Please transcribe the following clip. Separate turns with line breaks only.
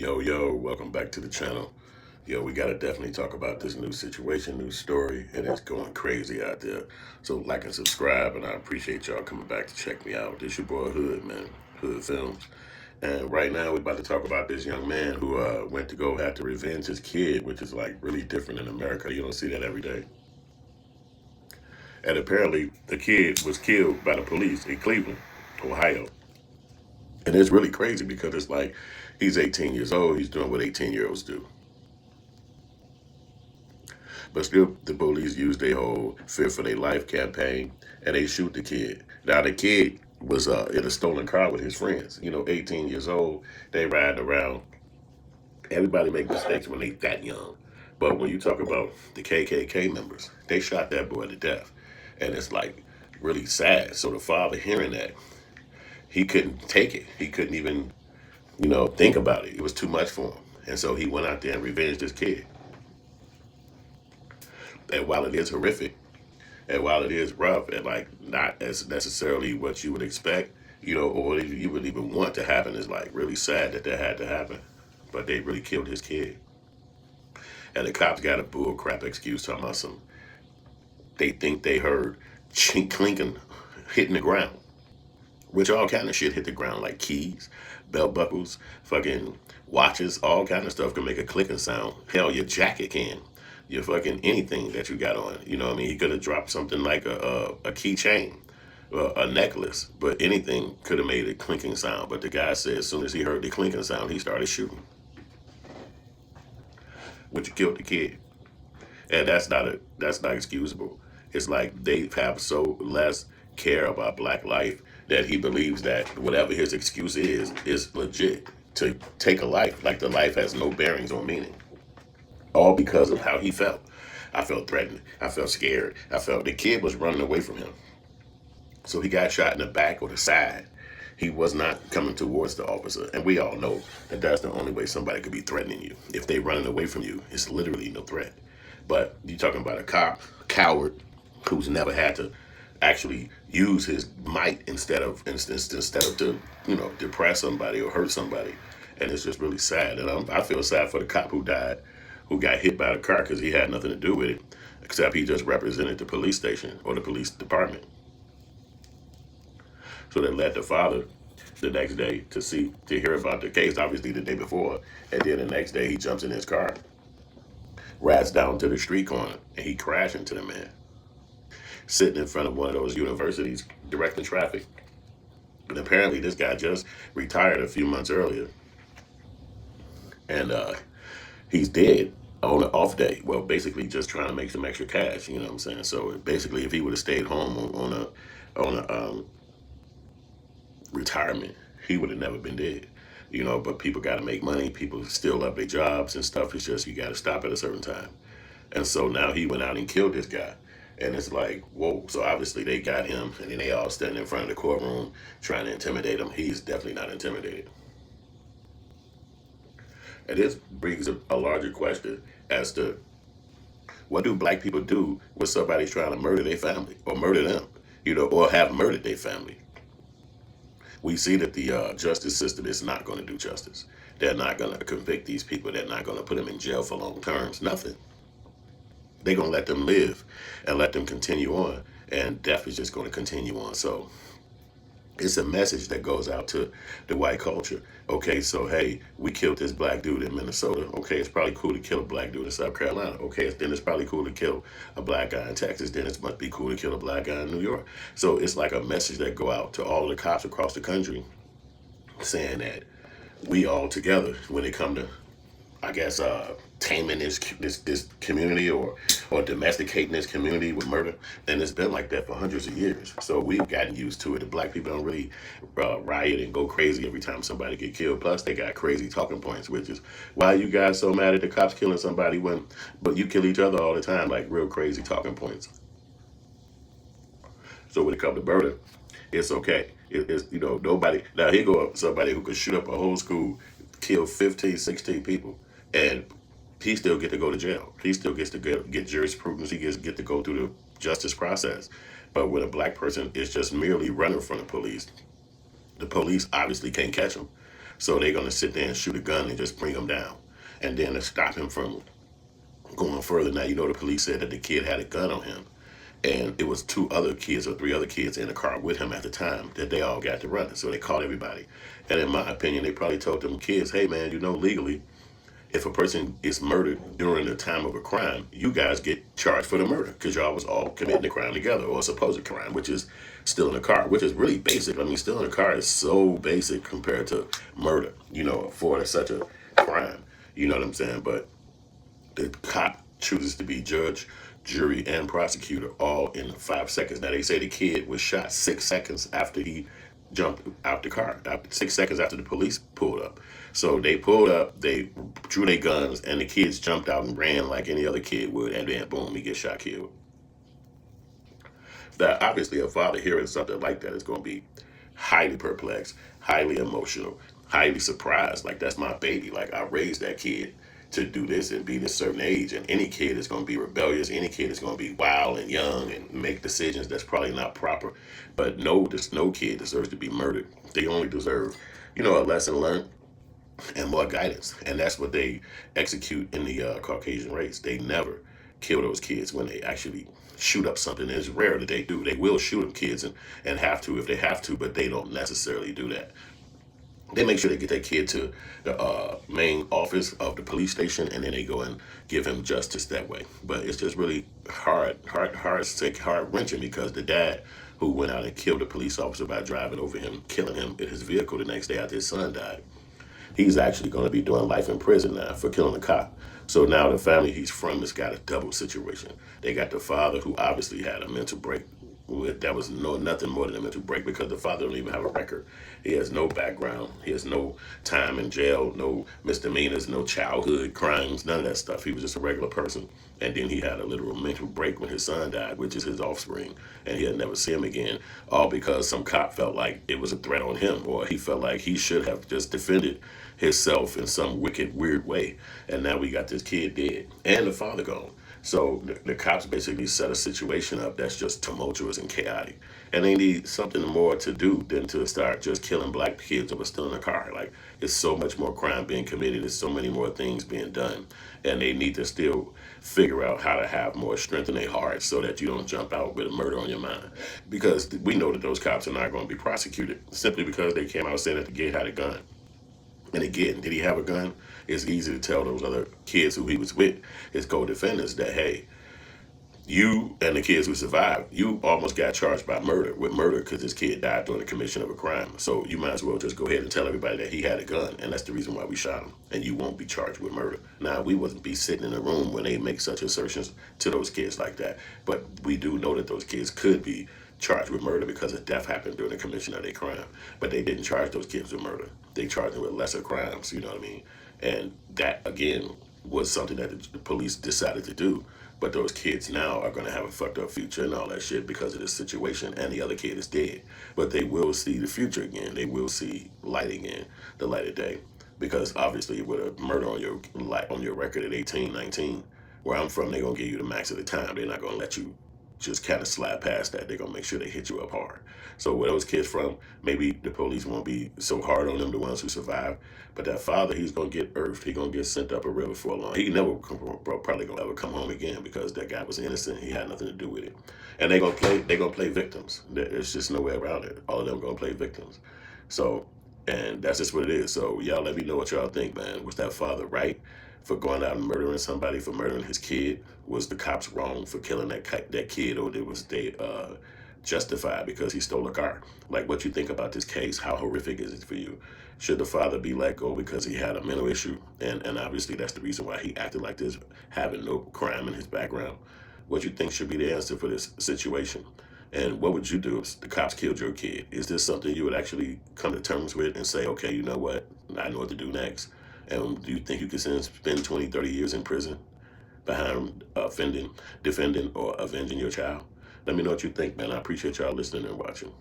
Yo, welcome back to the channel. Yo, we got to definitely talk about this new situation, new story, and it's going crazy out there. So like and subscribe, and I appreciate y'all coming back to check me out. This your boy Hood, man, Hood Films. And right now we're about to talk about this young man who went to go have to revenge his kid, which is like really different in America. You don't see that every day. And apparently the kid was killed by the police in Cleveland, Ohio. And it's really crazy because it's like he's 18 years old. He's doing what 18-year-olds do. But still, the police use their whole fear for their life campaign and they shoot the kid. Now, the kid was in a stolen car with his friends. 18 years old. They ride around. Everybody make mistakes when they that young. But when you talk about the KKK members, they shot that boy to death. And it's like really sad. So the father hearing that, he couldn't take it. He couldn't even, think about it. It was too much for him. And so he went out there and revenged his kid. And while it is horrific, and while it is rough, and like not as necessarily what you would expect, or you would even want to happen, is like really sad that that had to happen. But they really killed his kid. And the cops got a bull crap excuse talking about some, they think they heard chink clinking hitting the ground, which all kind of shit hit the ground, like keys, belt buckles, fucking watches, all kind of stuff can make a clicking sound. Hell, your jacket can. Your fucking anything that you got on. You know what I mean? He could have dropped something like a keychain, a necklace, but anything could have made a clinking sound. But the guy said as soon as he heard the clinking sound, he started shooting, which killed the kid. And that's not excusable. It's like they have so less care about black life that he believes that whatever his excuse is legit to take a life, like the life has no bearings or meaning. All because of how he felt. I felt threatened. I felt scared. I felt the kid was running away from him. So he got shot in the back or the side. He was not coming towards the officer. And we all know that that's the only way somebody could be threatening you. If they running away from you, it's literally no threat. But you're talking about a cop, a coward, who's never had to actually use his might instead of to depress somebody or hurt somebody. And it's just really sad. And I feel sad for the cop who died, who got hit by the car because he had nothing to do with it, except he just represented the police station or the police department. So they led the father the next day to hear about the case, obviously the day before, and then the next day he jumps in his car, rides down to the street corner, and he crashed into the man, sitting in front of one of those universities directing traffic. And apparently this guy just retired a few months earlier, and he's dead on an off day. Well, basically just trying to make some extra cash. You know what I'm saying? So basically, if he would have stayed home on a retirement, he would have never been dead. But people got to make money. People still love their jobs and stuff. It's just you got to stop at a certain time. And so now he went out and killed this guy. And it's like, whoa. So obviously they got him, and then they all standing in front of the courtroom trying to intimidate him. He's definitely not intimidated. And this brings a larger question as to what do black people do when somebody's trying to murder their family or murder them, or have murdered their family? We see that the justice system is not going to do justice. They're not going to convict these people. They're not going to put them in jail for long terms. Nothing. They're going to let them live and let them continue on. And death is just going to continue on. So it's a message that goes out to the white culture. Okay, so hey, we killed this black dude in Minnesota. Okay, it's probably cool to kill a black dude in South Carolina. Okay, then it's probably cool to kill a black guy in Texas. Then it must be cool to kill a black guy in New York. So it's like a message that go out to all the cops across the country saying that we all together when it come to, I guess, taming this community or domesticating this community with murder. And it's been like that for hundreds of years. So we've gotten used to it. The black people don't really riot and go crazy every time somebody get killed. Plus, they got crazy talking points, which is why you guys so mad at the cops killing somebody but you kill each other all the time, like real crazy talking points. So when it comes to murder, it's okay. It's, nobody. Now, here go somebody who could shoot up a whole school, kill 15, 16 people, and he still get to go to jail. He still gets to get jurisprudence. He get to go through the justice process. But when a black person is just merely running from the police obviously can't catch him. So they're going to sit there and shoot a gun and just bring him down. And then to stop him from going further, now you know the police said that the kid had a gun on him. And it was two other kids or three other kids in the car with him at the time that they all got to running. So they called everybody. And in my opinion, they probably told them kids, hey man, you know, legally, if a person is murdered during the time of a crime, you guys get charged for the murder because y'all was all committing the crime together, or a supposed crime, which is still in the car, which is really basic. I mean, still in the car is so basic compared to murder, you know, for such a crime. You know what I'm saying? But the cop chooses to be judge, jury, and prosecutor all in 5 seconds. Now, they say the kid was shot 6 seconds after he jumped out the car, 6 seconds after the police pulled up. So they pulled up, they drew their guns, and the kids jumped out and ran like any other kid would, and then boom, he gets shot, killed. That obviously a father hearing something like that is going to be highly perplexed, highly emotional, highly surprised. Like, that's my baby. Like, I raised that kid to do this and be this certain age. And any kid is going to be rebellious. Any kid is going to be wild and young and make decisions that's probably not proper. But no, no kid deserves to be murdered. They only deserve, you know, a lesson learned and more guidance. And that's what they execute in the Caucasian race. They never kill those kids when they actually shoot up something. It's rare that they do. They will shoot up kids and have to if they have to, but they don't necessarily do that. They make sure they get that kid to the main office of the police station, and then they go and give him justice that way. But it's just really hard wrenching, because the dad who went out and killed a police officer by driving over him, killing him in his vehicle the next day after his son died, he's actually going to be doing life in prison now for killing a cop. So now the family he's from has got a double situation. They got the father who obviously had a mental break. That was nothing more than a mental break, because the father don't even have a record. He has no background. He has no time in jail, no misdemeanors, no childhood crimes, none of that stuff. He was just a regular person. And then he had a literal mental break when his son died, which is his offspring, and he'll never see him again, all because some cop felt like it was a threat on him, or he felt like he should have just defended himself in some wicked, weird way. And now we got this kid dead and the father gone. So the cops basically set a situation up that's just tumultuous and chaotic. And they need something more to do than to start just killing black kids that were still in the car. Like, it's so much more crime being committed. There's so many more things being done. And they need to still figure out how to have more strength in their hearts so that you don't jump out with a murder on your mind. Because we know that those cops are not going to be prosecuted simply because they came out saying that the kid had a gun. And again, did he have a gun? It's easy to tell those other kids who he was with, his co-defendants, that, hey, you and the kids who survived, you almost got charged with murder because this kid died during the commission of a crime. So you might as well just go ahead and tell everybody that he had a gun, and that's the reason why we shot him, and you won't be charged with murder. Now, we wouldn't be sitting in a room when they make such assertions to those kids like that, but we do know that those kids could be charged with murder because a death happened during the commission of their crime. But they didn't charge those kids with murder. They charged them with lesser crimes, you know what I mean? And that, again, was something that the police decided to do. But those kids now are going to have a fucked up future and all that shit because of this situation, and the other kid is dead. But they will see the future again. They will see light again, the light of day. Because obviously with a murder on your record at 18, 19, where I'm from, they're going to give you the max of the time. They're not going to let you just kind of slide past that. They're going to make sure they hit you up hard. So where those kids from, maybe the police won't be so hard on them, the ones who survive. But that father, he's going to get earthed. He's going to get sent up a river for a long. He never probably going to ever come home again because that guy was innocent. He had nothing to do with it. And they're going to play victims. There's just no way around it. All of them going to play victims. So, and that's just what it is. So y'all let me know what y'all think, man. Was that father right for going out and murdering somebody, for murdering his kid? Was the cops wrong for killing that kid, or was they justified because he stole a car? Like, what you think about this case? How horrific is it for you? Should the father be let go because he had a mental issue? And obviously that's the reason why he acted like this, having no crime in his background. What you think should be the answer for this situation? And what would you do if the cops killed your kid? Is this something you would actually come to terms with and say, okay, you know what? I know what to do next. And do you think you could spend 20, 30 years in prison behind defending, or avenging your child? Let me know what you think, man. I appreciate y'all listening and watching.